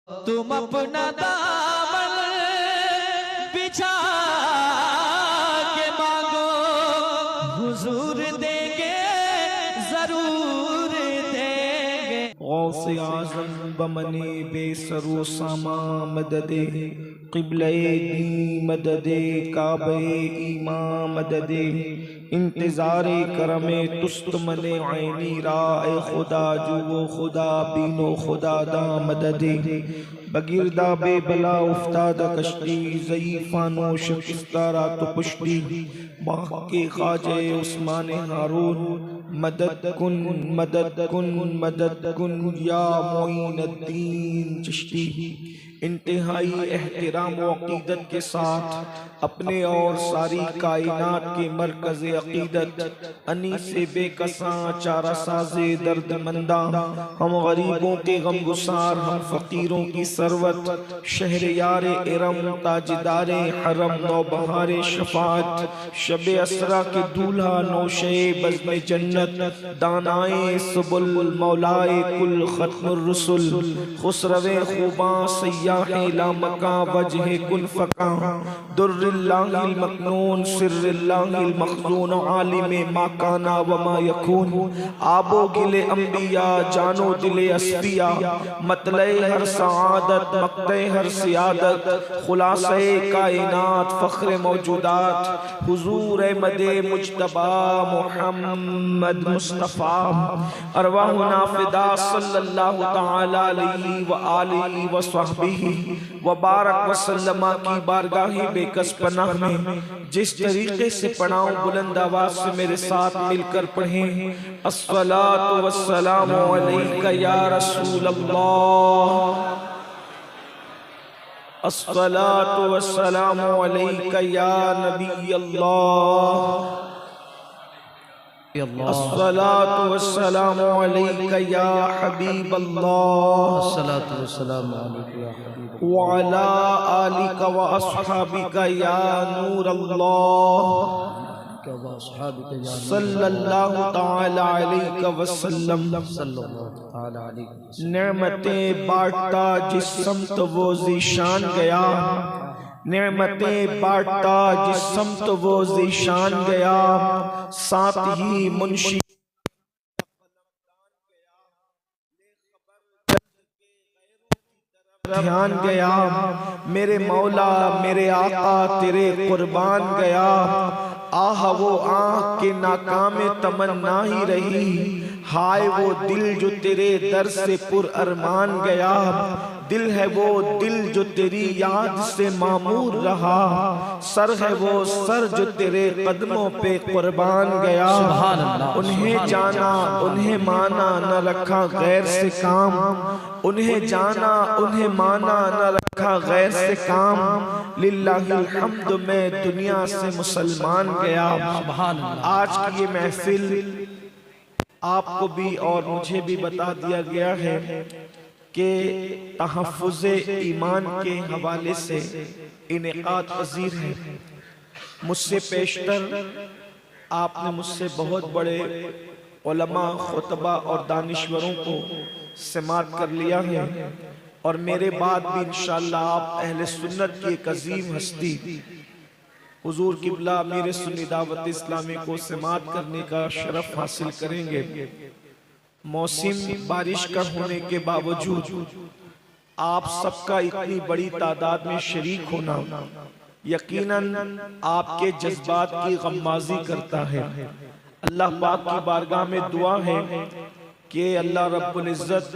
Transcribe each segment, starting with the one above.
तुम अपना दामन बिछा के मांगो, हुजूर देंगे, जरूर देंगे। गौसे आज़म बमने बेसरो सामा मददे क़िबले दी मददे काबे ईमा मददे इंतज़ारे करमे तुस्त मने ऐनी राए खुदा जुओ खुदा बीनो खुदा दा मददे बगिरदा बेबला उफ्तादा कश्ती ज़ईफ़ानो शिकस्तारा तो पुश्ती बाक़े ख़ाजे उस्मान हारून मदद कुन मदद कुन मदद कुन या मोइनुद्दीन चिश्ती। इंतहाई एहतराम व अक़ीदत के साथ अपने और सारी कायनात के मरकज़ अक़ीदत अनीसे बेकसां चारा साज़े दर्द मंदा, हम गरीबों के गम गुसार, हम फ़कीरों की सरवत, शहर यारे इरम ताजदारे हरम नौबहारे शफ़ात, शब असरा के दूल्हा नौशे बज़्म जन्नत, दानाए सुबुल मौलाए कुल ख़त्मुर रुसुल, खुसरवे खूबा सय्याहे लामका वजहे कुल फ़का, दुर्रिल्लाहिल मकनून सिर्रिल्लाहिल मख़ज़ून आलिमे मा काना व मा यकून, आबो गिले अंबिया जानो दिले अस्फिया, मतले हर सआदत मक़ते हर सियादत, खुलासे कायनात फ़ख्र मौजूदात, हुजूर मदे मुज्तबा मुहम्मद मुस्तफ़ा, अरवाहुना फ़िदा सल्लल्लाहु तआला अलैहि व आलिहि व सहबिही व बारक वसल्लमा की बारगाही बेकस पनाह में जिस तरीके से पढ़ाऊं बुलंद आवाज से मेरे साथ मिलकर पढ़ें। अस्सलातु वस्सलामु अलैका या रसूल अल्लाह, अस्सलातु वस्सलामु अलैका या नबी अल्लाह, अस्सलातु वस्सलामु अलैका या हबीब अल्लाह, अस्सलातु वस्सलामु अलैका या हबीब व अला आलिका व अस्हाबिका या नूर अल्लाह, सल्लल्लाहु तआला अलैहि वसल्लम। नेमतें बांटता जिस समत वो ज़ीशान गया, नेमतें बांटता जिस समत वो ज़ीशान गया, साथ ही मुंशी ध्यान गया, मेरे मौला मेरे आका तेरे कुर्बान गया। आह वो आँख के नाकामे तमन्ना ही रही, हाय वो दिल जो तेरे दर से पुर अरमान गया, दिल है वो दिल जो तेरी याद से मामूर रहा, सर है वो सर जो तेरे कदमों पे कुर्बान गया। उन्हें जाना उन्हें माना न रखा गैर से काम, उन्हें जाना उन्हें माना न रखा गैर से काम, लिल्लाहिल हम्द में दुनिया से मुसलमान गया। आज की ये महफिल आपको भी और मुझे भी बता दिया गया है कि तहफ़्फ़ुज़े ईमान के हवाले से इनेकाद पज़ीर है। मुझसे पेशतर आपने मुझसे बहुत बड़े उलमा खुतबा और दानिश्वरों को समात कर लिया है, और मेरे बाद भी इंशाअल्लाह आप अहले सुन्नत की एक अजीम हस्ती हुजूर किबला मेरे सुन्नी दावत इस्लामी को समात करने का शरफ हासिल करेंगे। मौसम बारिश का होने के बावजूद आप सबका इतनी बड़ी तादाद में शरीक होना यकीनन आपके जज्बात की गम्माज़ी करता है। अल्लाह पाक की बारगाह में दुआ है कि अल्लाह रब्बुल इज़्ज़त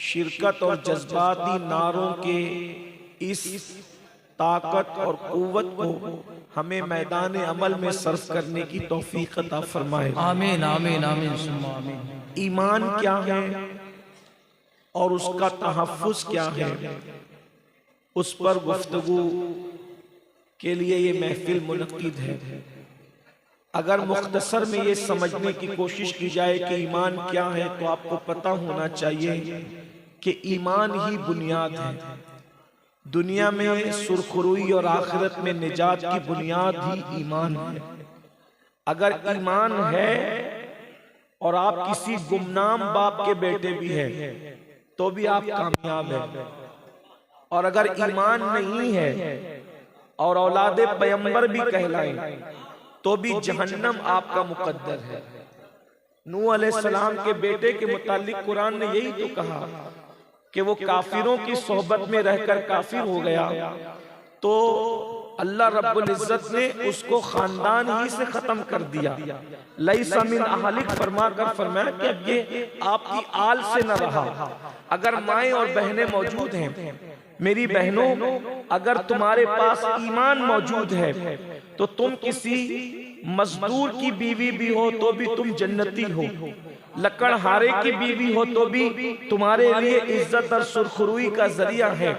शिरकत और जज्बाती नारों के इस ताकत और कुव्वत को हमें मैदान अमल में सर्फ करने की तौफीक अता फरमाए। आमीन आमीन आमीन सुम्मा आमीन। ईमान क्या है और उसका तहफ़्फ़ुज़ क्या है, उस पर गुफ्तगू के लिए ये महफिल मुनक़्क़िद है। अगर मुख्तसर में ये समझने की कोशिश की जाए कि ईमान क्या है, तो आपको पता होना चाहिए कि ईमान ही बुनियाद है। दुनिया में सुरखरुई और आखिरत में निजात की बुनियाद ही ईमान है। अगर ईमान है और आप किसी गुमनाम बाप के बेटे भी हैं तो भी आप कामयाब हैं। और अगर ईमान नहीं है और औलादे पैगंबर भी कहलाएं तो भी जहन्नम आपका मुकद्दर है। नूह अलैहिस्सलाम के बेटे के मुतालिक कुरान ने यही तो कहा कि वो काफिरों की सोहबत में रहकर काफिर हो गया, तो अल्लाह रब्बुल इज्जत ने उसको खानदान ही से खत्म कर दिया। लैसा मिन अहलिक फरमाकर फरमाया कि अब ये आपकी आल से न रहा। अगर माएँ और बहनें मौजूद हैं, मेरी बहनों, अगर तुम्हारे पास ईमान मौजूद है तो तुम किसी मजदूर की बीवी भी हो तो भी तुम जन्नती हो, लकड़हारे की बीवी हो तो भी तुम्हारे लिए इज्जत और सुरखरुई का जरिया है।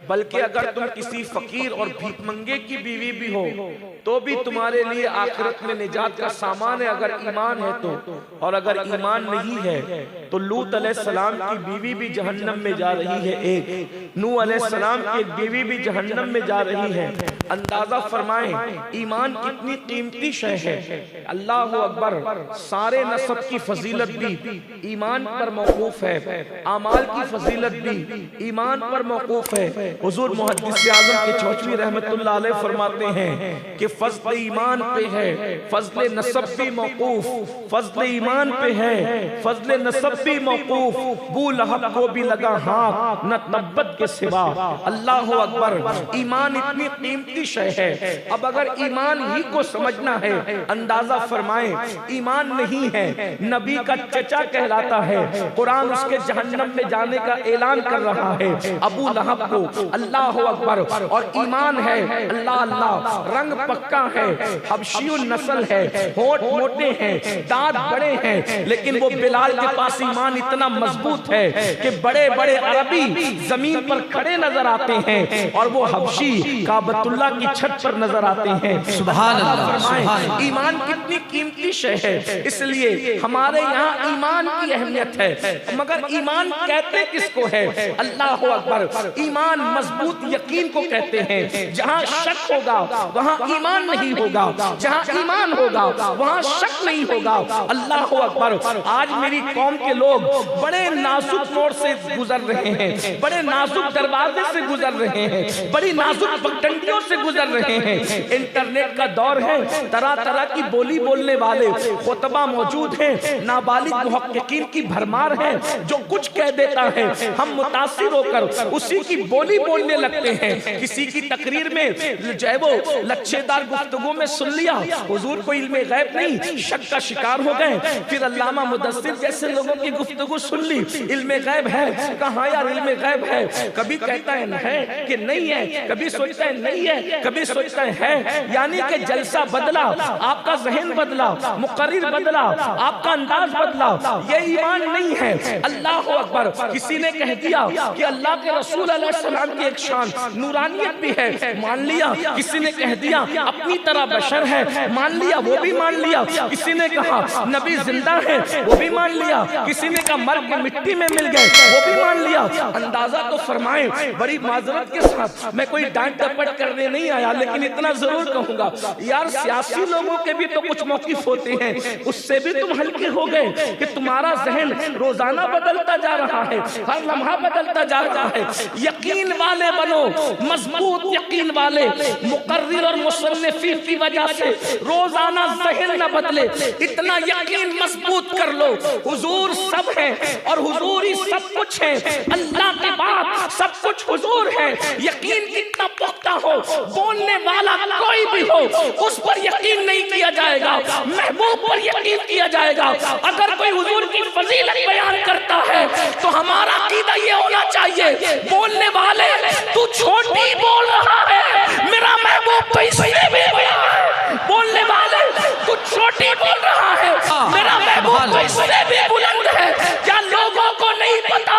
बल्कि अगर तुम किसी फकीर और भीखमंगे की बीवी भी हो तो भी तुम्हारे लिए आखिरत में निजात का सामान है, अगर ईमान है तो। और अगर ईमान नहीं है तो लूत अलैहिस्सलाम की बीवी भी जहन्नम में जा रही है, एक नूह अलैहिस्सलाम की एक बीवी भी जहन्नम में जा रही है। अंदाजा फरमाएं ईमान कितनी कीमती शय है। अल्लाह अकबर। सारे नसब की फजीलत भी ईमान पर मौकूफ है, आमाल की फजीलत भी ईमान पर मौकूफ है। हुजूर मुहद्दिस आज़म के चौचवी रहमतुल्लाह अलैह फरमाते हैं कि फज़्ल ईमान पे है, फज़्ल नसब भी मौकूफ, फज़्ल ईमान पे है, फज़्ल नसब भी मौकूफ। बू लहब को भी लगा हाथ न तब्बत के सिवा। अल्लाह अकबर। ईमान इतनी कीमती शय है। अब अगर ईमान ही को समझना है, अंदाजा फरमाएं, ईमान नहीं है, नबी का चचा कहलाता है, कुरान उसके जहन्नम में जाने का ऐलान कर रहा है, अबू लहब को। अल्लाह अकबर। और ईमान है, अल्लाह अल्लाह, रंग पक्का है, हबशी नस्ल है, होठ मोटे हैं, दांत बड़े हैं, लेकिन वो बिलाल के पास ईमान इतना मजबूत है कि बड़े बड़े अरबी जमीन पर खड़े नजर आते हैं और वो हबशी काबतुल्लाह की छत पर नजर आते हैं। सुभान अल्लाह। ईमान कितनी कीमती शय है, इसलिए हमारे यहाँ ईमान की अहमियत है। मगर ईमान कहते किसको है? अल्लाह अकबर। ईमान मजबूत यकीन को कहते हैं। जहाँ शक होगा वहाँ ईमान नहीं होगा, जहाँ ईमान होगा वहाँ शक नहीं होगा। अल्लाह अकबर। आज मेरी कौम के लोग बड़े नाजुक मोड़ से गुजर रहे हैं, बड़े नाजुक दरवाजे से गुजर रहे हैं, बड़ी नाजुक पगडंडियों से गुजर रहे हैं। इंटरनेट का दौर है, तरह तरह की बोली बोलने वाले खुतबा मौजूद हैं, नाबालिग मुहक्किकीन की भरमार है, जो कुछ कह देता है हम मुतासिर होकर उसी की बोली बोलने लगते हैं। किसी की तकरीर में जो है वो लच्छेदार गुफ्तगू में सुन लिया, हुजूर को इल्मे गैब नहीं, शक का शिकार हो गए। फिर अल्लामा मुदस्सिर जैसे लोगों की गुफ्तगू सुन ली, इल्मे गैब है, कहाँ यार इल्मे गैब है। कभी कहता है कि नहीं है, कभी सोचता है नहीं है, कभी सोचता है। यानी कि जलसा बदला, आपका ज़हन बदला, मुकर्रिर बदला, आपका अंदाज बदला, ये ईमान नहीं है। अल्लाह अकबर। किसी ने कह दिया कि अल्लाह के रसूल अलैहिस्सलाम की एक शान नूरानियत भी है, मान लिया। किसी ने कह दिया अपनी तरह बशर है, मान लिया, वो भी मान लिया। किसी ने कहा नबी जिंदा है, वो भी मान लिया। किसी ने कहा मर के मिट्टी में मिल गए, वो भी मान लिया। अंदाजा तो फरमाएं, बड़ी माजरत के साथ, मैं कोई डांट डपट करने नहीं आया, लेकिन इतना जरूर कहूंगा यार, सियासी लोगों के भी तो कुछ मौकिफ होते हैं, उससे भी तुम हल्के हो गए कि तुम्हारा जहन रोजाना बदलता जा रहा है, हर लम्हा बदलता जा रहा है। यकीन वाले बनो, मजबूत यकीन वाले। मुकर्रिर और मुसन्निफी की वजह से रोजाना जहन न बदले, इतना यकीन मजबूत कर लो, हुजूर सब है और हुजूर ही सब कुछ है। अल्लाह के बाद सब कुछ हुजूर है। यकीन कितना पुख्ता हो, बोलने वाला कोई भी हो, उस पर यकीन नहीं किया जाएगा, महबूब पर यकीन किया जाएगा। अगर कोई हुजूर की फजीलत बयान करता है तो हमारा अकीदा ये होना चाहिए, बोलने वाले तू छोटी बोल रहा है, मेरा महबूब तो इससे भी बड़ा है। बोलने वाले तू छोटी बोल रहा है, मेरा महबूब तो इससे भी बुलंद है। क्या लोगों को नहीं पता?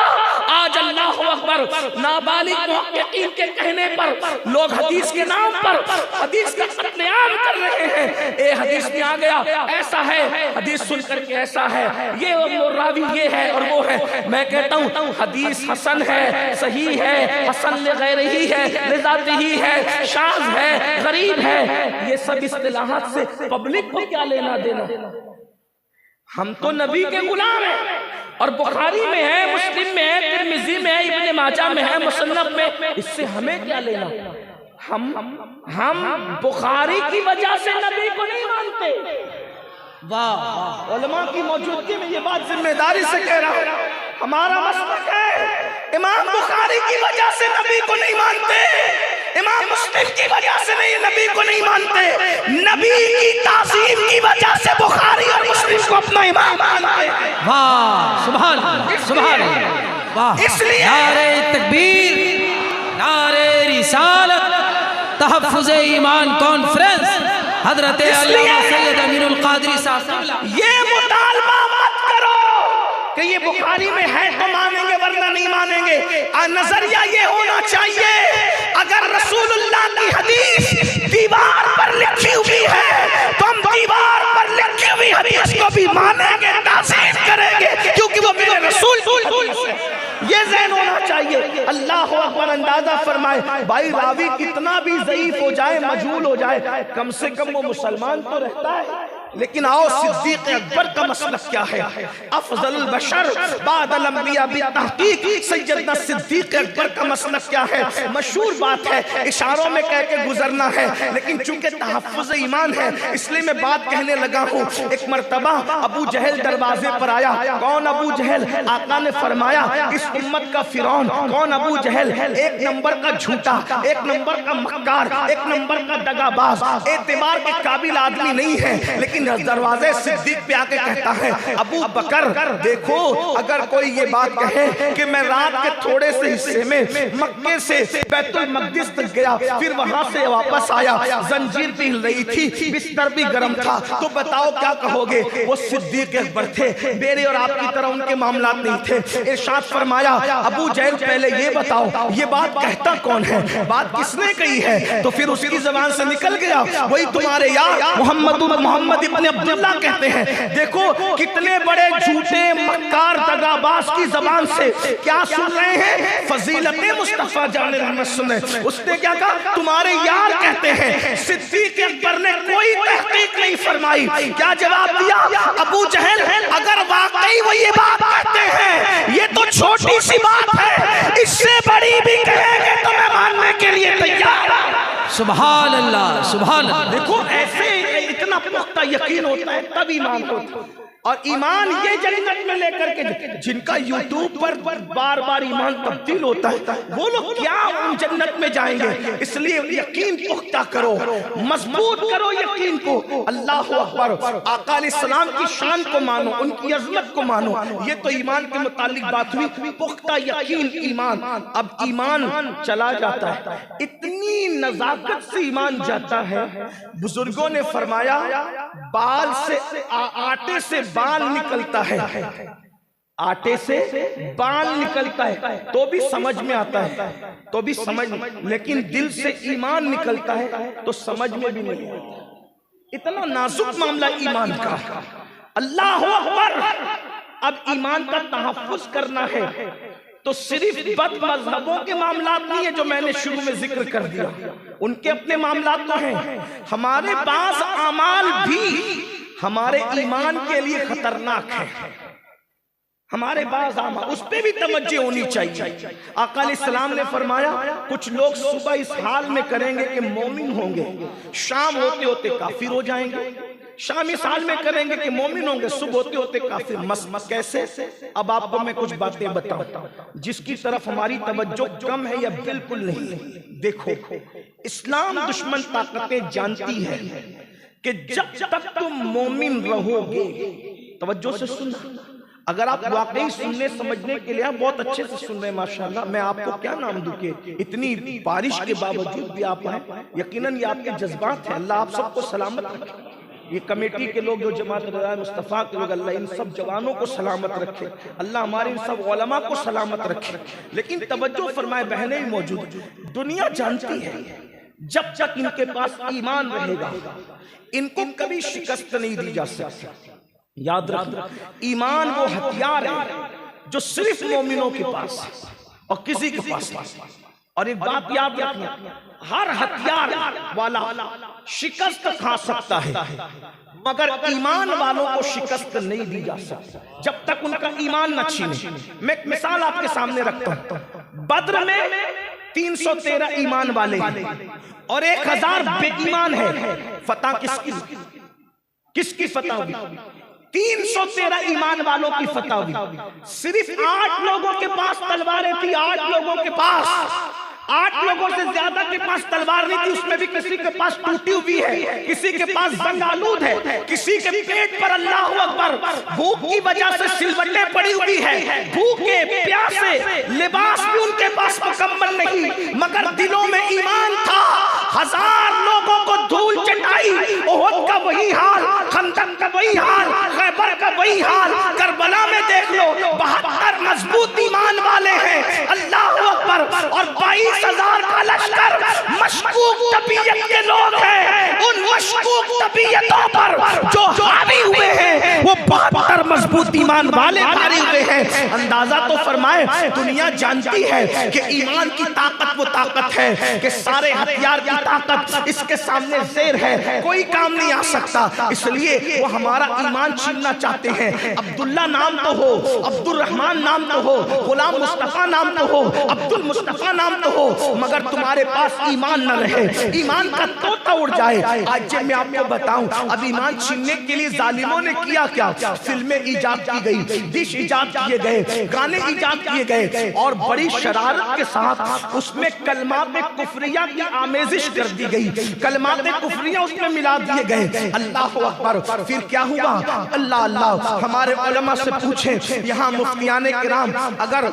आज अल्लाह अकबर, नाबालिग मुहक्किकीन के कहने पर लोग हदीस के नाम पर हदीस का कत्लेआम कर रहे हैं। ए हदीस में आ गया, ऐसा है, हदीस सुन करके ऐसा है, ये वो रावी ये है और वो है। मैं कहता हूँ हदीस हसन है, सही है, हसन ले गैरिही है, लिज़ातिही है, शाज़ है, गरीब है। ये सब इस्तिलाहात से पब्लिक को क्या लेना देना? हम तो नबी के गुलाम हैं। और बुखारी में है, मुस्लिम में है, तिरमिजी में है, इब्ने माजा में है, मुसन्नफ में। इससे हमें क्या लेना? हम बुखारी की वजह से नबी को नहीं मानते। वाह, उलमा की मौजूदगी में ये बात जिम्मेदारी से कह रहा हूं। हमारा मसलक है, इमाम बुखारी की वजह से नबी को नहीं मानते, इमाम मुस्लिम की वजह से नहीं, नबी को नहीं मानते, नबी की ताज़ीम की वजह से बुखारी और मुस्लिम को अपना इमाम मानते। वाह, सुभान अल्लाह, सुभान अल्लाह, वाह। इसलिए नारे तकबीर, नारे रिसालत, तहफ्फुज़ ईमान कॉन्फ्रेंस, हजरत अल्लामा सैयद अमीरुल कादरी साहब। ये मुतालबा मत करो कि ये बुखारी में है तो मानेंगे वरना नहीं मानेंगे। नजरिया ये होना चाहिए, अगर रसूलुल्लाह की हदीस दीवार पर लिखी हुई है तो हम दीवार पर लिखी हुई हदीस को भी मानेंगे, ताज़ीम करेंगे, क्योंकि वो मेरे रसूल की हदीस है। ये ज़हन होना चाहिए। अल्लाह अकबर। अंदाजा फरमाए, भाई रावी कितना भी ज़ईफ हो जाए, मजहूल हो जाए, कम से कम वो मुसलमान तो रहता है। लेकिन आओ सिद्दीक़ अकबर का मसलक क्या है? अफज़लुल बशर बादल अंबिया बितहक़ीक़ सैयदना सिद्दीक़ अकबर का मसलक क्या है? मशहूर बात है, इशारों में कह के गुजरना है, लेकिन चूंकि तहफ़्फ़ुज़ ईमान है इसलिए मैं बात कहने लगा हूँ। एक मरतबा अबू जहल दरवाजे पर आया। कौन अबू जहल? आका ने फरमाया इस उम्मत का फिरौन। कौन अबू जहल? एक नंबर का झूठा, एक नंबर का मक्कार, एक नंबर का दगाबाज, एतबार के काबिल आदमी नहीं है। लेकिन दरवाजे सिद्दीक पे आके कहता है, अबू बकर देखो, अगर कोई ये बात कहे कि मैं रात के थोड़े से हिस्से में मक्के से बैतुल मक़दिस तक गया, फिर वहां से वापस आया, जंजीर भी हिल रही थी, बिस्तर भी गर्म था, तो बताओ क्या कहोगे? वो सिद्दीक अकबर थे, मेरे और आपकी तरह उनके मामलात नहीं थे। इरशाद फरमाया, अबू जहल पहले ये बताओ ये बात कहता कौन है? बात किसने कही है? तो फिर उसकी ज़बान से निकल गया, वही तुम्हारे यार मोहम्मद इब्न अब्दुल्ला कहते हैं। देखो कितने बड़े झूठे मक्कार दगाबाज की ज़बान से क्या सुन रहे हैं? फजीलते मुस्तफा जान रहमत सुने। उसने क्या कहा? तुम्हारे यार कहते हैं। सिद्दीक अकबर ने कोई तहकीक नहीं फरमाई। क्या जवाब दिया? अबू जहल अगर वाकई वो ये बात कहते हैं, ये तो छोटी सी बात है, इससे बड़ी भी कहेंगे तो मैं मानने के लिए तैयार हूं। सुभान अल्लाह, सुभान अल्लाह। देखो ऐसे इतना पुख्ता यकीन होता है तब ईमान होता है। और ईमान ये जन्नत में लेकर के, जिनका यूट्यूब पर बार बार ईमान तब्दील होता है, वो लोग क्या उन जन्नत में जाएंगे? इसलिए यकीन पुख्ता करो, मजबूत करो यकीन को। अल्लाह अकबर। आका अलैहिस्सलाम की शान को मानो, उनकी अजमत को मानो। ये तो ईमान के मुतालिक बात हुई, पुख्ता यकीन ईमान। अब ईमान चला जाता है, इतनी नजाकत से ईमान जाता है। बुजुर्गों ने फरमाया बाल से आटे से बाल निकलता है, आटे से बाल निकलता है तो भी समझ में आता है, तो भी समझ, लेकिन दिल से ईमान निकलता है तो समझ में भी नहीं आता। इतना नाजुक मामला ईमान का। अल्लाह अकबर। अब ईमान का तहफ्फुज़ करना है तो सिर्फ बद मजहबों के मामलात नहीं है जो मैंने शुरू में जिक्र कर दिया, उनके अपने मामलात तो हैं। हमारे पास अमाल भी हमारे ईमान के लिए खतरनाक है। हमारे पास अमाल, उस पे भी तवज्जो होनी चाहिए। आका अलैहिस्सलाम ने फरमाया कुछ लोग सुबह इस हाल में करेंगे कि मोमिन होंगे, शाम होते होते काफिर हो जाएंगे। शाम इस हाल में करेंगे कि मोमिन होंगे, सुबह होते होते काफिर। मस कैसे? अब आपको मैं कुछ बातें बताऊं जिसकी तरफ हमारी तवज्जो कम है या बिल्कुल नहीं। देखो इस्लाम दुश्मन ताकतें जानती है कि जब तक तुम मोमिन रहोगे, तवज्जो से सुनना, अगर आप वाकई सुनने समझने के लिए बहुत अच्छे से सुन रहे हैं माशाल्लाह, मैं आपको क्या नाम दूं कि इतनी बारिश के बावजूद भी आप हैं, यकीनन ये आपके जज्बात हैं। अल्लाह आप सबको सलामत रखे। ये कमेटी के लोग जो जमात रज़ा मुस्तफ़ा के लोग, अल्लाह इन सब जवानों को सलामत रखे, अल्लाह हमारे इन सब उलमा को सलामत रखे। लेकिन तवज्जो फरमाए, बहनें मौजूद, दुनिया जानती है जब तक इनके पास ईमान रहेगा इनको कभी शिकस्त नहीं दी जा सकती। याद रखना, ईमान वो हथियार है जो सिर्फ मोमिनों के पास और किसी के पास नहीं। और एक बात याद रखना, हर हथियार वाला शिकस्त खा सकता है मगर ईमान वालों को शिकस्त नहीं दी जा सकती जब तक उनका ईमान न छीने। मैं एक मिसाल आपके सामने रखता हूं। बद्र में 313 ईमान वाले और 1000 बेईमान है। फतह किसकी फतह हुई? 313 ईमान वालों की फतह हुई। सिर्फ 8 लोगों के पास तलवारें थी। 8 लोगों के पास, 8 लोगों से ज्यादा के पास तलवार नहीं थी। उसमें भी किसी के पास टूटी हुई है, किसी के पास जंग आलूद है, किसी के पेट पर अल्लाह अकबर भूख की वजह से सिलवटें पड़ी हुई है। भूखे प्यासे, लिबास भी उनके पास मुकम्मल नहीं, मगर दिलों में ईमान था। 1000 लोगों को धूल चटाई। ओहद का वही हाल, खंदक का वही हाल, खैबर का वही हाल, करबला में देख लो 72 मजबूत ईमान वाले हैं। अल्लाह अकबर। और 22,000 का लश्कर मशकूक तबीयत के लोग हैं। उन मशकूक तबीयतों पर जो हावी हुए हैं वो 72 मजबूत ईमान वाले हारे हुए हैं। अंदाजा तो फरमाए, दुनिया जानती है कि ईमान की ताकत वो ताकत है कि सारे हथियार की ताकत इसके सामने ज़ेर है, कोई काम नहीं आ सकता। इसलिए वो हमारा ईमान छीनना चाहते हैं। अब्दुल्ला नाम तो हो, अब्दुल रहमान नाम तो हो, गुलाम मुस्तफा नाम तो हो, अब्दुल मुस्तफा नाम तो हो, मगर तुम्हारे पास ईमान न रहे, ईमान का तोता उड़ जाए। आज जब मैं आपको बताऊं, अब ईमान छीनने के लिए जालिमों ने किया क्या? फिल्में इजाद की गई, डिश इजाद किए गए, गाने इजाद किए गए और बड़ी शरारत के साथ उसमें कलमात कुफरिया की आमेजिश कर दी गई। कलमात कुफरिया उसमें मिला दिए गए। अल्लाह अकबर। फिर क्या हुआ? अल्लाह अल्लाह। हमारे उलमा से पूछे, यहाँ मुफ्तियाने किराम अगर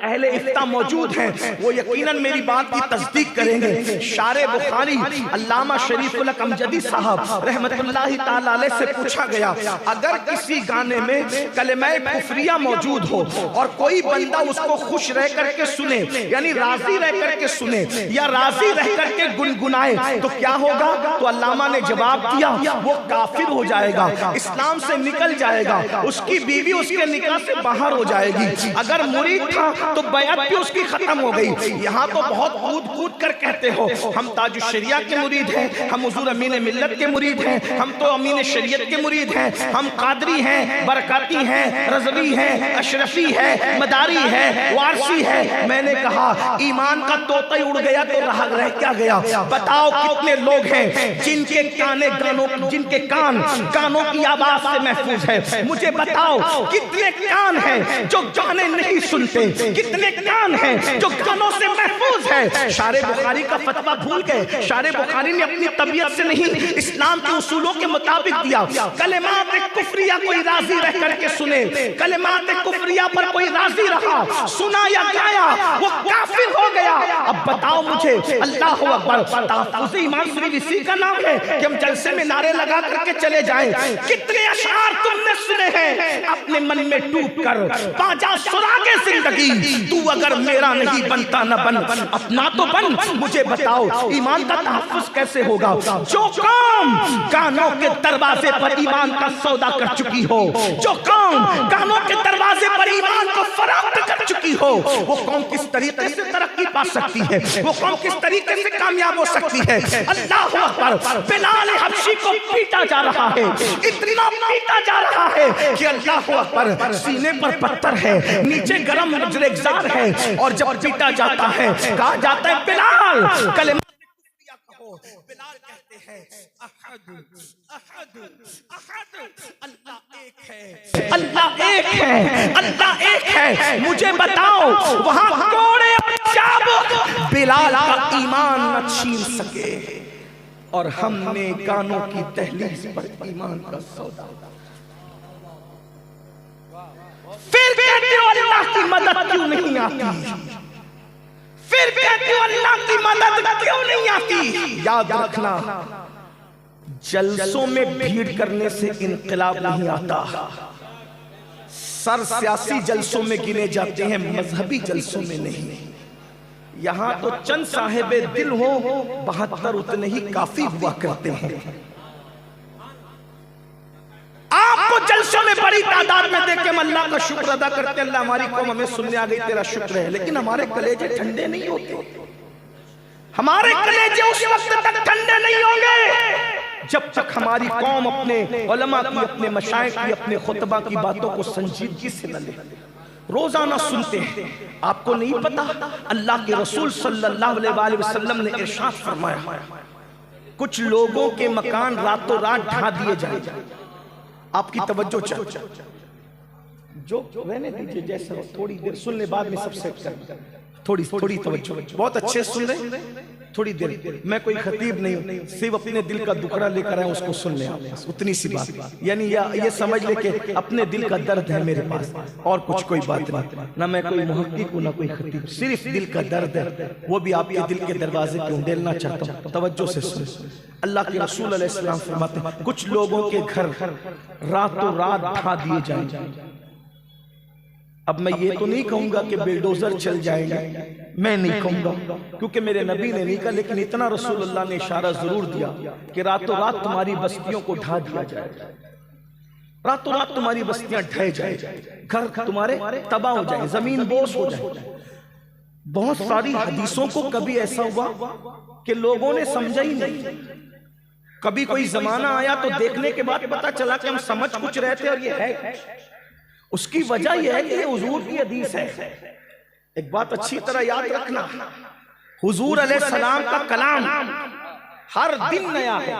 अहले इफ्ता मौजूद हैं वो यकीनन मेरी बात की तस्दीक करेंगे। शारे बुखारी अल्लामा शरीफुल अमजदी साहब रहमतुल्लाहि ताला अलैह से पूछा गया, अगर किसी गाने में कलमा कुफरिया मौजूद हो और कोई बंदा उसको खुश रह करके सुने, यानी राजी रह करके सुने या राजी रह करके गुनगुनाए तो क्या होगा? तो अल्लामा ने जवाब दिया, वो काफिर हो जाएगा, इस्लाम से निकल जाएगा, उसकी बीवी उसके निकाह से बाहर हो जाएगी। अगर मुरीद था तो बयात भी उसकी खत्म हो गई। यहाँ तो बहुत कूद कूद कर कहते हो हम ताजुश शरिया के मुरीद हैं, हम हुजूर अमीन मिल्लत के मुरीद हैं, हम तो अमीन शरीयत के मुरीद हैं, हम कादरी हैं, बरकाती हैं, रज़वी हैं, अशरफी है, मदारी है, वारसी है। मैंने कहा ईमान का तोता ही उड़ गया तो रह क्या गया? बताओ कितने लोग हैं जिनके कान गानों की आवाज से महफूज है? मुझे बताओ कितने कान हैं जो गाने नहीं सुनते? कितने कान हैं जो गानों से महफूज है? शारे बुखारी का फतवा भूल गए। शारे बुखारी ने अपनी तबीयत से नहीं, इस्लाम के उसूलों के मुताबिक दिया। कलिमात कुफरिया कोई राजी रह करके सुने, कलिमात कुफरिया पर कोई राजी रहा, सुना या गाया, वो काफिर हो गया। अब बताओ मुझे, अल्लाह अकबर। तहफ़्फ़ुज़ ईमान सिर्फ इसी का नाम है कि हम जलसे में नारे लगा करके चले जाएं? कितने अशआर तुमने सुने हैं अपने मन में टूट कर, बाजा सुरागे जिंदगी, तू अगर मेरा नहीं बनता न बन, अपना तो बन। मुझे बताओ ईमान का तहफ़्फ़ुज़ कैसे होगा? जो कौम गानों के दरवाजे पर ईमान का सौदा कर चुकी हो, जो कौम गानों के दरवाजे पर ईमान को फराख्त कर चुकी हो, वो कौम किस तरीके से तरक्की पा सकती है? वो कौम किस तरीके से कामयाब हो सकती है? अल्लाह अकबर। बिलाल हबशी को पीटा जा रहा है, इतना पीटा जा रहा है कि अल्लाह अकबर, सीने पर पत्थर है, नीचे गरम रेगज़ार है, और जब पीटा जाता है कहा जाता है बिलाल कलेमा कहो। बिलाल कहते हैं अहद अहद अहद, अल्लाह एक है, अल्लाह एक है, अल्लाह एक है। मुझे बताओ वहां कोड़े चाबुक बिलाल का ईमान न छीन सके और हमने गानों की दहलीज पर ईमान का सौदा। फिर कहते हो अल्लाह की मदद क्यों नहीं आती? फिर कहते हो अल्लाह की मदद क्यों नहीं आती? याद रखना, जलसों में भीड़ करने से इनकलाब नहीं आता। सर सियासी जलसों में गिने जाते हैं, मजहबी जलसों में नहीं। यहाँ तो चंद साहिबे दिल हो 72 उतने ही काफी हुआ करते हैं। आपको जलसों में बड़ी तादाद में देख के हम अल्लाह का शुक्र अदा करते, अल्लाह हमारी कौम हमें सुनने आ गई, तेरा शुक्र है। लेकिन हमारे कलेजे ठंडे नहीं होते, हमारे कलेजे उस वक्त तक ठंडे नहीं होंगे जब तक हमारी कौम अपने उलमा की, अपने मशाइख की, अपने खुतबा की बातों को संजीदगी से न ले। रोजाना सुनते हैं, आपको नहीं पता अल्लाह के रसूल सल्लल्लाहु अलैहि वसल्लम ने इरशाद फरमाया, कुछ लोगों के मकान रातों रात ढा दिए जाए। आपकी तवज्जो चाहिए, जो रहने दीजिए जैसा हो, थोड़ी देर सुन ले, बाद में सब सेट कर, थोड़ी तवज्जो, बहुत अच्छे सुन रहे, थोड़ी देर। मैं कोई खतीब नहीं हूं, सिर्फ अपने दिल का दुखड़ा लेकर आया, उसको सुन ले आप, उतनी सी बात। यानी ये समझ ले कि अपने दिल का दर्द है मेरे पास, और कुछ कोई बात नहीं। ना मैं कोई मुहक्किक हूं, ना कोई खतीब, सिर्फ दिल का दर्द है, वो भी आपके दिल के दरवाजे पे उंडेलना चाहता हूं। तवज्जो से सुन। अल्लाह के रसूल अलैहि सलाम फरमाते हैं, कुछ लोगों के घर रातों रात ढा दिए जाएंगे। अब मैं ये तो नहीं कहूंगा कि बिल्डोजर चल जाएंगे, मैं नहीं कहूंगा, क्योंकि मेरे नबी ने नहीं कहा, लेकिन इतना रसूलुल्लाह ने इशारा जरूर दिया कि रातों रात तुम्हारी बस्तियों को ढा दिया जाए, रातों रात तुम्हारी बस्तियां ढह जाए, घर तुम्हारे तबाह हो जाए, जमीन बोस हो जाए। बहुत सारी हदीसों को कभी ऐसा हुआ कि लोगों ने समझा ही नहीं। कभी कोई जमाना आया तो देखने के बाद पता चला कि हम समझ कुछ रहे थे और ये है। उसकी वजह यह है कि ये हुजूर की हदीस है। एक बात अच्छी तरह याद रखना, हुजूर अलैहिस्सलाम का कलाम हर दिन नया है,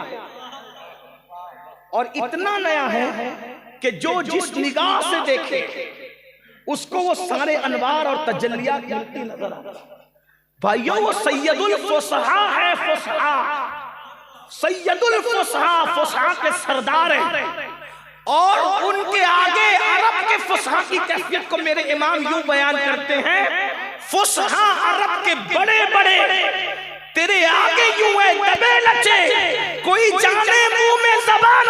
और इतना नया है कि जो जिस निगाह से देखे उसको वो सारे अनवार और तजल्लियात मिलती नजर आती। भाइयों, वो सैयदुल फुसहा है, फुसहा, सैयदुल फुसहा, फुसहा के सरदार हैं, और उनके आगे अरब के फुसहा की कैफियत को मेरे इमाम यूं बयान करते हैं, फुसहा अरब के बड़े बड़े तेरे आगे यूं है दबे लचे, कोई जाने मुंह में ज़बान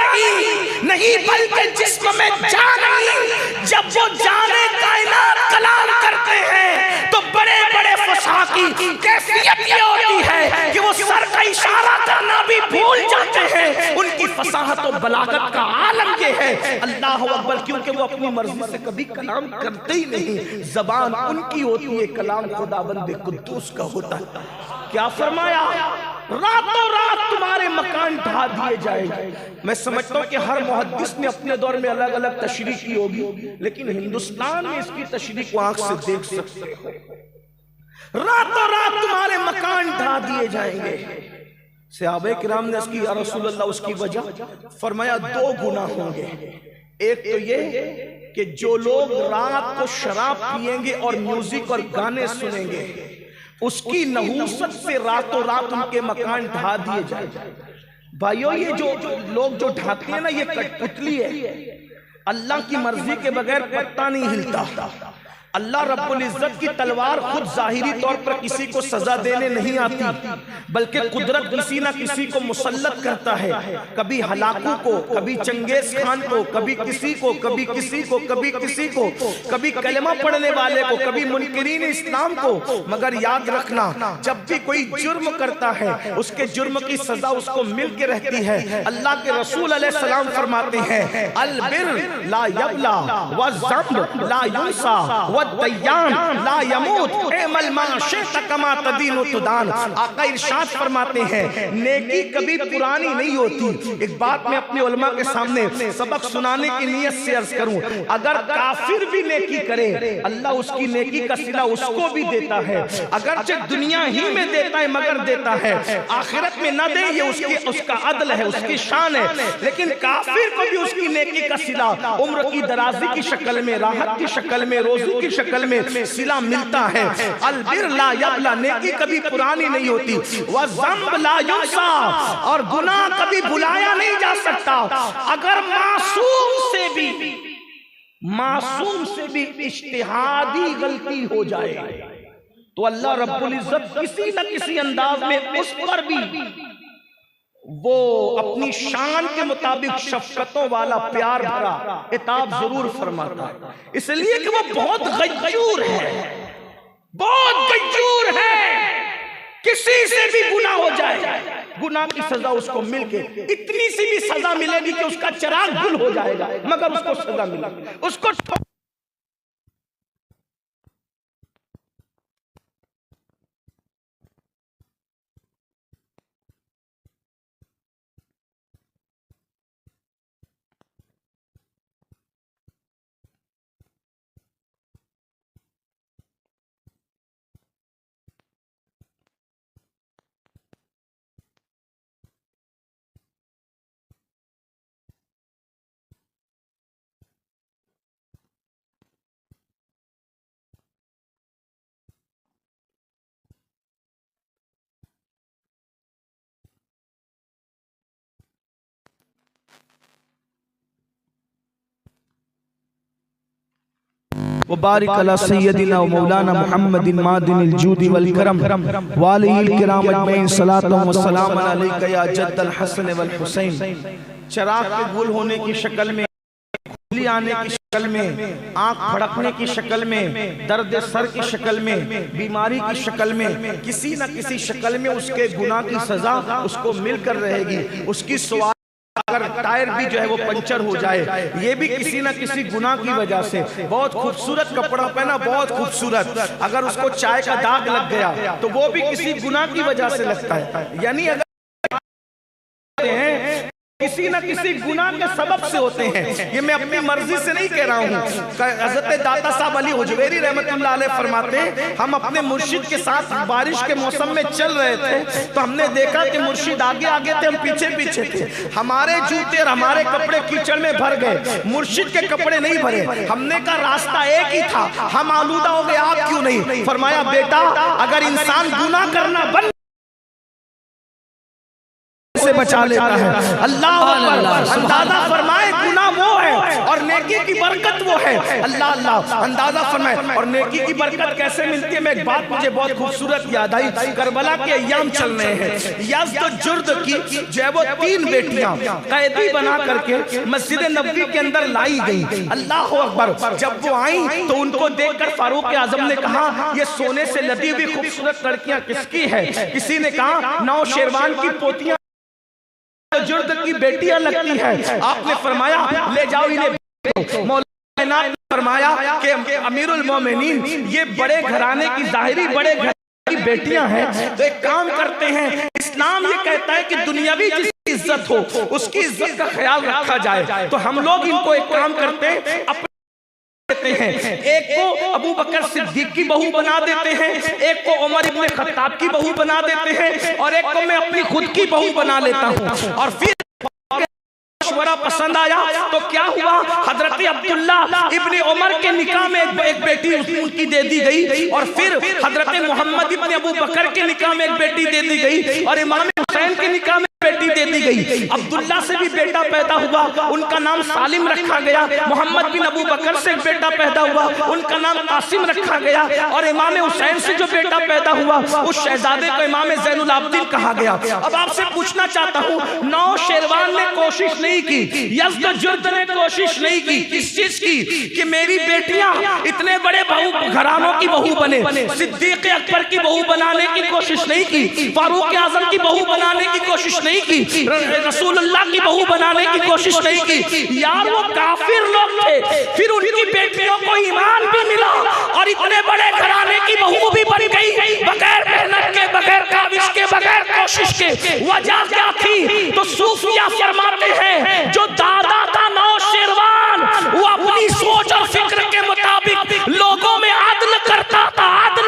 नहीं बल्कि जिस्म में जान नहीं। जब वो जाने कायनात कलाम करते हैं तो बड़े बड़े फुसहा की कैफियत ये होती है कि वो सर का इशारा करना भी भूल जाते हैं। उनकी फसाहत और बलागत का आलम ये है, अल्लाह अकबर, क्योंकि वो अपनी मर्जी से कभी कलाम करते ही नहीं, जबान उनकी होती है, कलाम खुदाबंद कुद्दूस का होता है। क्या फरमाया, रातों रात तुम्हारे मकान ढा दिए जाएंगे। मैं समझता हूं कि हर मुहद्दिस ने अपने दौर में अलग अलग तशरीह की होगी, लेकिन हिंदुस्तान में इसकी तशरीह को आंख से देख सकते हो। रातों रात तुम्हारे मकान ढा दिए जाएंगे। सहाबे किराम ने इसकी, या रसूलल्लाह, उसकी वजह फरमाया दो गुनाह होंगे। एक तो ये कि जो लोग रात को शराब पिएंगे और म्यूजिक और गाने सुनेंगे, उसकी नहूसत से रातों रात उनके मकान ढा दिए जाए। भाइयों, ये जो लोग जो ढाते हैं ना, ये कठपुतली है। अल्लाह की मर्जी के बगैर पत्ता नहीं हिलता। अल्लाह रब्बुल इज्जत की तलवार खुद जाहिरी तौर पर किसी को सजा देने नहीं आती, बल्कि कुदरत किसी ना किसी को मुसल्लत करता है। कभी हलाकू को, कभी चंगेज खान को, कभी किसी को, कभी किसी को, कभी किसी को, कभी कलमा पढ़ने वाले को, कभी मुनकिरीन इस्लाम को। मगर याद रखना, जब भी कोई जुर्म करता है उसके जुर्म की सजा उसको मिल के रहती है। अल्लाह के रसूल अलैहिस्सलाम फरमाते हैं, अल बिर ला यबला व ज़म्ब ला युंसा वद्दय्यान ला यमूत एमल मा शि'ता कमा तदीनु तुदान। आका इरशाद फरमाते हैं, नेकी कभी पुरानी नहीं होती। एक बात मैं अपने उलमा के सामने सबक सुनाने की नियत से अर्ज करूं, अगर काफिर भी नेकी करे, अल्लाह उसकी नेकी का सिला उसको भी देता है। अगरचे दुनिया ही में देता है, मगर देता है, आखिरत में न दे, ये उसका अदल है, उसकी शान है। लेकिन काफिर को भी उसकी नेकी का सिला उम्र की दराजी की शक्ल में, राहत की शक्ल में, रोजी की शक्ल में सिला मिलता है। अलबिर ला यबला, नेकी कभी पुरानी नहीं होती। व ज़म्ब ला युंसा, और गुनाह कभी भुलाया नहीं जा सकता। अगर मासूम से भी इज्तिहादी गलती हो जाए तो अल्लाह रब्बुल इज्जत किसी न किसी अंदाज में उस पर भी वो अपनी शान के मुताबिक शफकतों वाला प्यार भरा इताब जरूर फरमाता है। इसलिए कि वो बहुत गज्जूर है, बहुत गज्जूर है। किसी से भी गुनाह हो जाए, गुनाह की सजा उसको मिलके, इतनी सी भी सजा मिलेगी कि उसका चिराग गुल हो जाएगा, मगर उसको सजा मिलेगी। उसको व बारिक अला सय्यदिना व मौलाना मुहम्मदिन मादिनिल जूदी वल करम व आलिहिल किराम अजमईन सलातु व सलाम अलैका या जद्दल हसन वल हुसैन। चराग के गुल होने की शक्ल में, खुजली आने की शक्ल में, आंख फड़कने की शक्ल में, दर्द सर की शक्ल में, बीमारी की शक्ल में, किसी न किसी शक्ल में उसके गुनाह की सजा उसको मिलकर रहेगी। उसकी सवाल अगर टायर भी जो है वो पंचर हो जाए, ये भी किसी ना किसी गुनाह की वजह से। बहुत खूबसूरत कपड़ा पहना, बहुत खूबसूरत, अगर उसको चाय का दाग लग गया तो वो भी किसी गुनाह की वजह से लगता है। यानी अगर किसी न किसी गुनाह के सबब से होते हैं। ये मैं अपनी मर्जी से नहीं कह रहा हूँ। हज़रत दाता साहब अली हुजवेरी रहमतुल्लाह अलैह फरमाते हैं, हम अपने मुर्शिद के साथ बारिश के मौसम में चल रहे थे तो हमने देखा कि मुर्शिद आगे आगे थे, हम पीछे पीछे थे। हमारे जूते और हमारे कपड़े कीचड़ में भर गए, मुर्शिद के कपड़े नहीं भरे। हमने कहा रास्ता एक ही था, हम आलूदा हो गए, आप क्यों नहीं? फरमाया बेटा, अगर इंसान गुनाह करना बंद से बचा लेता है। अल्लाह अकबर। अंदाजा फरमाए गुनाह वो है और नेकी की बरकत वो है। अल्लाह अल्लाह। अंदाजा फरमाए और नेकी की बरकत कैसे मिलती है। मैं एक बात मुझे बहुत खूबसूरत याद आई। करबला के अय्याम चल रहे हैं। यज़्द जुर्द की जो है वो 3 बेटियां कैदी बना करके मस्जिद नबवी के अंदर लाई गई। अल्लाह अकबर। जब वो आई तो उनको देखकर फारूक आजम ने कहा, ये सोने से लदी हुई खूबसूरत लड़कियां किसकी है? किसी ने कहा नौशेरवान की पोतियां जुर्द की बेटियां लगती है। आपने फरमाया ले जाओ इन्हें। मौलाना ने फरमाया कि अमीरुल मोमिनीन, ये बड़े घराने की, जाहिरी बड़े घराने की बेटियां हैं, तो एक काम करते हैं, इस्लाम ये कहता है कि दुनियावी जिसकी इज्जत हो उसकी इज्जत का ख्याल रखा जाए। तो हम लोग इनको एक काम करते हैं, देते हैं। एक को अबू बकर सिद्दीक की बहू बना देते हैं, एक को उमर इब्न खत्ताब की बहू बना देते हैं, और एक को मैं अपनी खुद की बहू बना लेता हूँ। और फिर मशवरा पसंद आया तो क्या हुआ, हजरत अब्दुल्ला इब्न उमर के निकाह में एक बेटी उनकी दे दी गई, और फिर हजरत मोहम्मद इब्न अबू बकर के निकाह में एक बेटी दे दी गई, और इमाम हुसैन के निकाह में बेटी दे दी गई। अब्दुल्ला से भी बेटा पैदा हुआ, उनका नाम सालिम रखा गया। मोहम्मद बिन अबू बकर से एक बेटा पैदा हुआ, उनका नाम कासिम रखा गया। और इमाम हुसैन से जो बेटा पैदा हुआ उस शहजादे को इमाम ज़ैनुल आबिदीन कहा गया। अब आपसे पूछना चाहता हूँ, नौशेरवान ने कोशिश नहीं की, यज़्द जुर्द ने कोशिश नहीं की, किस चीज की? कि मेरी बेटियां इतने बड़े बहू घरानों की बहू बने। सिद्दीक अकबर की बहू बनाने की कोशिश नहीं की, फारूक आजम की बहू बनाने की कोशिश नहीं की, रसूलुल्लाह की बहू बनाने की कोशिश नहीं की। यार वो काफिर लोग थे, फिर उनकी बेटियों को ईमान भी मिला और इतने बड़े घराने की बहू भी बन गई, बगैर मेहनत के, बगैर काबिज के, बगैर कोशिश के। वजह क्या थी? तो सूफिया फरमाते हैं, जो दादा था नौशेरवान, वो अपनी सोच और फिक्र के मुताबिक लोगों में आदल करता था। आदल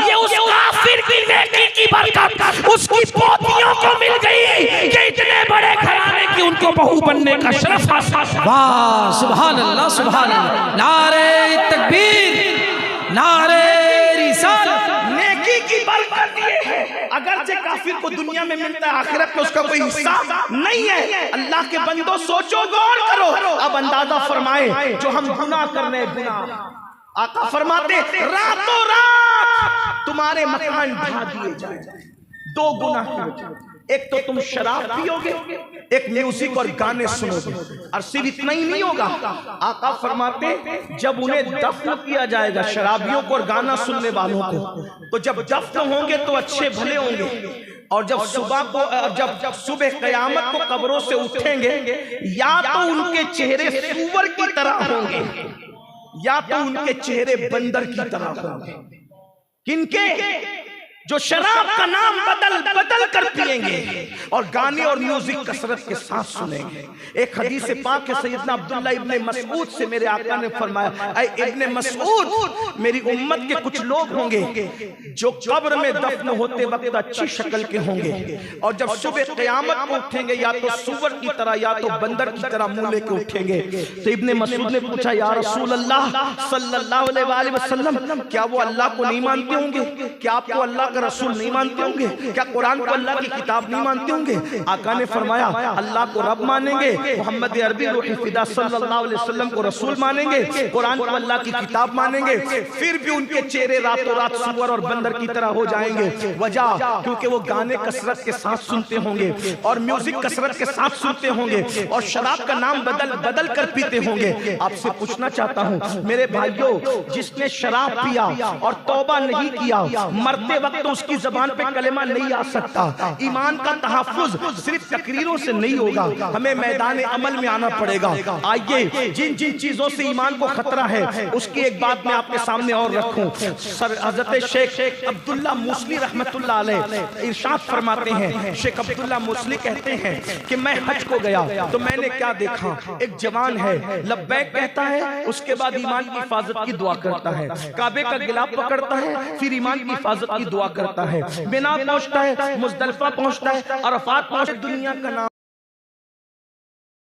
ये उस काफिर की नेकी की बरकत उसकी पोतियों को मिल गई कि इतने बड़े घराने की उनको बहू बनने का शरफ हासिल। वाह, सुभान अल्लाह, सुभान अल्लाह। नारे तकबीर, नारे रिसालत। नेकी की बरकत ये है, अगर जे काफिर को दुनिया में मिलता है, आखिरत में उसका कोई हिस्सा नहीं है। अल्लाह के बंदो सोचो, गौर करो। अब अंदाजा फरमाए, जो हम गुनाह करने, गुनाह आका फरमाते रातों रात तुम्हारे मकान ढा दिए जाए। 2 गुनाह की वजह, एक तो तुम शराब पियोगे, एक म्यूजिक और गाने सुनोगे। और सिर्फ इतना ही नहीं होगा, आका फरमाते जब उन्हें दफन किया जाएगा, शराबियों को और गाना सुनने वालों को, तो जब दफन होंगे तो अच्छे भले होंगे, और जब सुबह को, जब सुबह कयामत को कब्रों से उठेंगे, या तो उनके चेहरे सूअर की तरह होंगे, या तो उनके चेहरे बंदर की तरह होंगे। किनके? जो शराब का नाम बदल बदल कर पिएंगे और गाने और म्यूजिक कसरत के साथ सुनेंगे। एक हदीस पाक है, सैयदना अब्दुल्ला इब्ने मसऊद से मेरे आका ने फरमाया, ऐ इब्ने मसऊद, मेरी उम्मत के कुछ लोग होंगे जो कब्र में दफन होते वक्त अच्छी शक्ल के होंगे, और जब सुबह क़यामत को उठेंगे या तो सूअर की तरह या तो बंदर की तरह मुंह लेके उठेंगे। तो इब्ने मसऊद ने पूछा, या रसूल अल्लाह सल्लल्लाहु अलैहि वसल्लम, क्या वो अल्लाह को नहीं मानते होंगे? क्या आपको अल्लाह का रसूल नहीं मानते होंगे? क्या कुरान को अल्लाह की किताब नहीं मानते होंगे? आका ने फरमाया अल्लाह को रब मानेंगे, मोहम्मद अरबी रूह फिदा सल्लल्लाहु अलैहि वसल्लम को रसूल मानेंगे, कुरान को अल्लाह की किताब मानेंगे, फिर भी उनके चेहरे रातों रात सुअर और बंदर की तरह हो जाएंगे। वजह क्योंकि वो गाने कसरत के साथ सुनते होंगे और म्यूजिक कसरत के साथ सुनते होंगे और शराब का नाम बदल बदल कर पीते होंगे। आपसे पूछना चाहता हूं मेरे भाइयों, जिसने शराब पिया और तौबा नहीं किया, मरते वक्त तो उसकी जबान पे कलेमा नहीं आ सकता। ईमान का तहफ्फुज सिर्फ तकरीरों से नहीं होगा, हमें मैदान अमल में आना पड़ेगा। आइए जिन जिन चीजों से ईमान को खतरा है उसकी एक बात मैं आपके सामने और रखूं। सर हजरत शेख अब्दुल्ला मूसली रहमतुल्लाह अलैह इरशाद फरमाते हैं, शेख अब्दुल्ला मूसली कहते हैं कि मैं हज को गया तो मैंने क्या देखा, एक जवान है लब्बैक कहता है, उसके बाद ईमान की हिफाजत की दुआ करता है, काबे का गिलाफ पकड़ता है, फिर ईमान की हिफाजत की दुआ करता है, मिना पहुंचता है, मुजदलिफा पहुंचता है, अरफात पहुंचता है, दुनिया का नाम